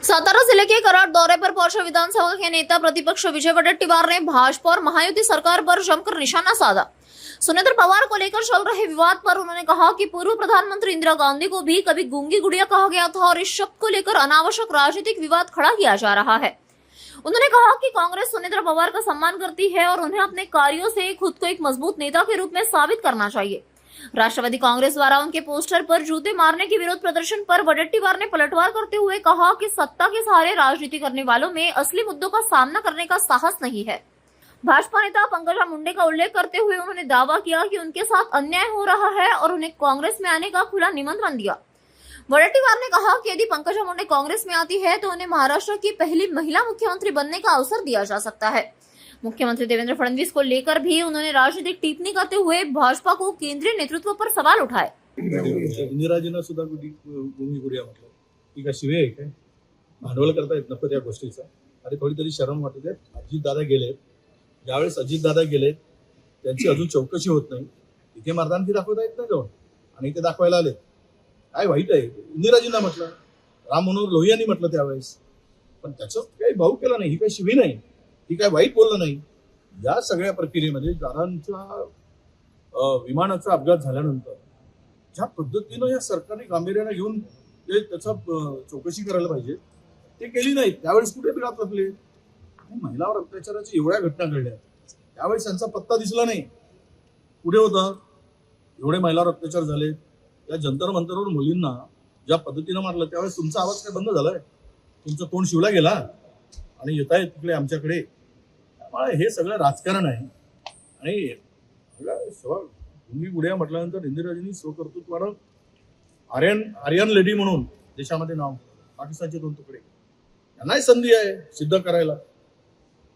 सातारा जिले के कराड़ दौरे पर पहुंचे विधानसभा के नेता प्रतिपक्ष विजय वडेट्टीवार ने भाजपा और महायुति सरकार पर जमकर निशाना साधा। सुनेंद्र पवार को लेकर चल रहे विवाद पर उन्होंने कहा कि पूर्व प्रधानमंत्री इंदिरा गांधी को भी कभी गूंगी गुड़िया कहा गया था और इस शब्द को लेकर अनावश्यक राजनीतिक विवाद खड़ा किया जा रहा है। उन्होंने कहा कि कांग्रेस सुनेंद्र पवार का सम्मान करती है और उन्हें अपने कार्यों से खुद को एक मजबूत नेता के रूप में साबित करना चाहिए। राष्ट्रवादी कांग्रेस द्वारा उनके पोस्टर पर जूते मारने के विरोध प्रदर्शन पर वडेट्टीवार ने पलटवार करते हुए कहा कि सत्ता के सहारे राजनीति करने वालों में असली मुद्दों का सामना करने का साहस नहीं है। भाजपा नेता पंकजा मुंडे का उल्लेख करते हुए उन्होंने दावा किया कि उनके साथ अन्याय हो रहा है और उन्हें कांग्रेस में आने का खुला निमंत्रण दिया। वडेट्टीवार ने कहा कि यदि पंकजा मुंडे कांग्रेस में आती है तो उन्हें महाराष्ट्र की पहली महिला मुख्यमंत्री बनने का अवसर दिया जा सकता है। मुख्यमंत्री देवेंद्र फडणवीस को लेकर भी उन्होंने राजनीतिक टिप्पणी करते हुए भाजपा को केंद्रीय नेतृत्व पर सवाल उठाए। इंदिराजींना सुद्धा गुंगी गुडिया म्हटलं ती काय शिवे आहे काय? भांडवल करता येत नको त्या गोष्टीचा आणि थोडी तरी शरम वाटते। अजितदादा गेलेत, ज्यावेळेस अजितदादा गेलेत त्यांची अजून चौकशी होत नाही, इथे मर्दानगी दाखवता येत नाही जाऊन आणि इथे दाखवायला आले काय वाईट आहे? इंदिराजींना म्हटलं, राम मनोहर लोहियांनी म्हटलं त्यावेळेस, पण त्याचं काही भाऊ केला नाही, ही काही शिवी नाही, ही काय वाईट बोललं नाही। या सगळ्या प्रक्रियेमध्ये दादांच्या विमानाचा अपघात झाल्यानंतर ज्या पद्धतीनं या सरकारने गांभीर्याने घेऊन त्याचा चौकशी करायला पाहिजे ते केली नाही। त्यावेळेस कुठे बिळात लपले? महिलावर अत्याचाराच्या एवढ्या घटना घडल्या, त्यावेळेस त्यांचा पत्ता दिसला नाही, कुठे होता? एवढे महिलावर अत्याचार झाले, त्या जंतर मंतरवर मुलींना ज्या पद्धतीनं मारलं, त्यावेळेस तुमचा आवाज काय बंद झालाय? तुमचं तोंड शिवला गेला आणि येत आहे तिकडे आमच्याकडे। त्यामुळे हे सगळं राजकारण आहे आणि गुंगी गुडिया म्हटल्यानंतर इंदिराजींनी स्वकर्तृत्वानं आर्यन लेडी म्हणून देशामध्ये नाव, पाकिस्तानचे 2 तुकडे, त्यांनाही संधी आहे सिद्ध करायला।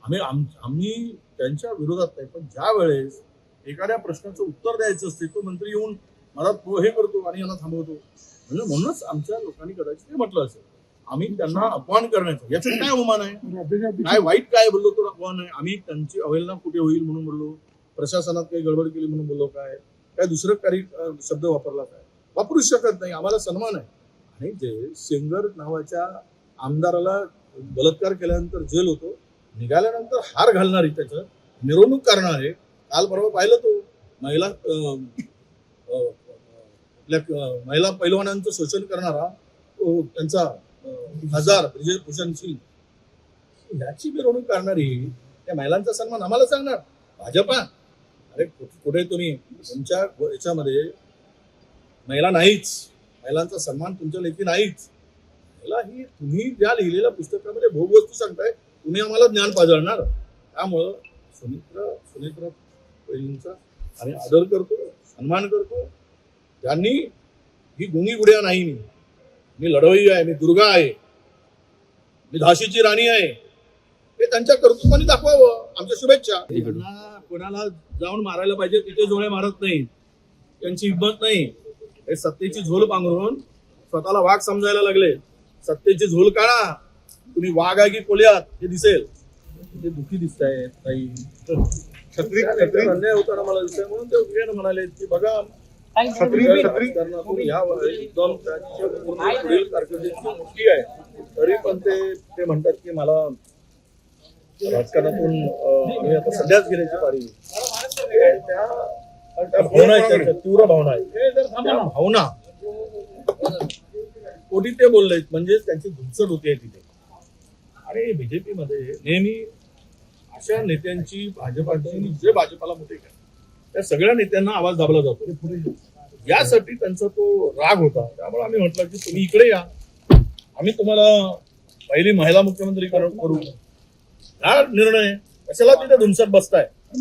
आम्ही त्यांच्या विरोधात नाही, पण ज्या वेळेस एखाद्या प्रश्नाचं उत्तर द्यायचं असते तो मंत्री येऊन मला हे करतो आणि यांना थांबवतो, म्हणजे म्हणूनच आमच्या लोकांनी कदाचित ते म्हटलं असेल आम्ही त्यांना अपमान करण्याचं, याच्यात काय अवमान आहे? काय वाईट काय बोललो तो अपमान आहे? आम्ही त्यांची अवहेलना कुठे होईल म्हणून बोललो, प्रशासनात काही गडबड केली म्हणून बोललो, काय दुसरं काही शब्द वापरला, काय वापरू शकत नाही, आम्हाला सन्मान आहे। आणि जे सेंगर नावाच्या आमदाराला बलात्कार केल्यानंतर जेल होतो, निघाल्यानंतर हार घालणारी त्याचं मिरवणूक करणारे, काल परवा पाहिलं तो महिला पैलवानांचं शोषण करणारा तो त्यांचा खासदार ब्रिजेश सिंग, याची मिरवणूक करणारी त्या महिलांचा सन्मान आम्हाला सांगणार भाजपा? अरे कुठे तुम्ही तुमच्या याच्यामध्ये महिला नाहीच, महिलांचा सन्मान तुमच्या लेखी नाहीच। महिला ही तुम्ही ज्या लिहिलेल्या पुस्तकामध्ये भोगवस्तू सांगताय, तुम्ही आम्हाला ज्ञान पाजळणार। त्यामुळं सुनेत्र पहिलींचा आम्ही आदर करतो, सन्मान करतो। त्यांनी ही गुंगी गुडिया नाही, मी लढवई आहे, मी दुर्गा आहे, मी झाशीची राणी आहे, हे त्यांच्या कर्तृत्वाने दाखवावं। आमच्या शुभेच्छा। कोणाला जाऊन मारायला पाहिजे तिथे जोळे मारत नाही, त्यांची हिंमत नाही। हे सत्तेची झोल पांघरून स्वतःला वाघ समजायला लागले। सत्तेची झोल काढा, तुम्ही वाघ आहे की कोल्यात हे दिसेल। ते दुःखी दिसत आहे ताई, छत्री अन्याय होताना मला दिसतंय, म्हणून ते उद्यानं म्हणाले की बघा मोठी आहे, तरी पण ते म्हणतात की मला राजकारणातून आता सध्याच घेण्याची पारी। त्या भावना आहेत, त्यांच्या तीव्र भावना आहेत, त्या भावना कोणी ते बोलले म्हणजे त्यांची धुमसट होती तिथे। आणि बीजेपी मध्ये नेहमी अशा नेत्यांची भाजपाची जे भाजपाला मोठे करतात त्या सगळ्या नेत्यांना आवाज दाबला जातो, यासाठी त्यांचा तो राग होता। त्यामुळे आम्ही म्हटलं की तुम्ही इकडे या, आम्ही तुम्हाला पहिली महिला मुख्यमंत्री करू। हा निर्णय कशाला तिथे धुमसट बसताय?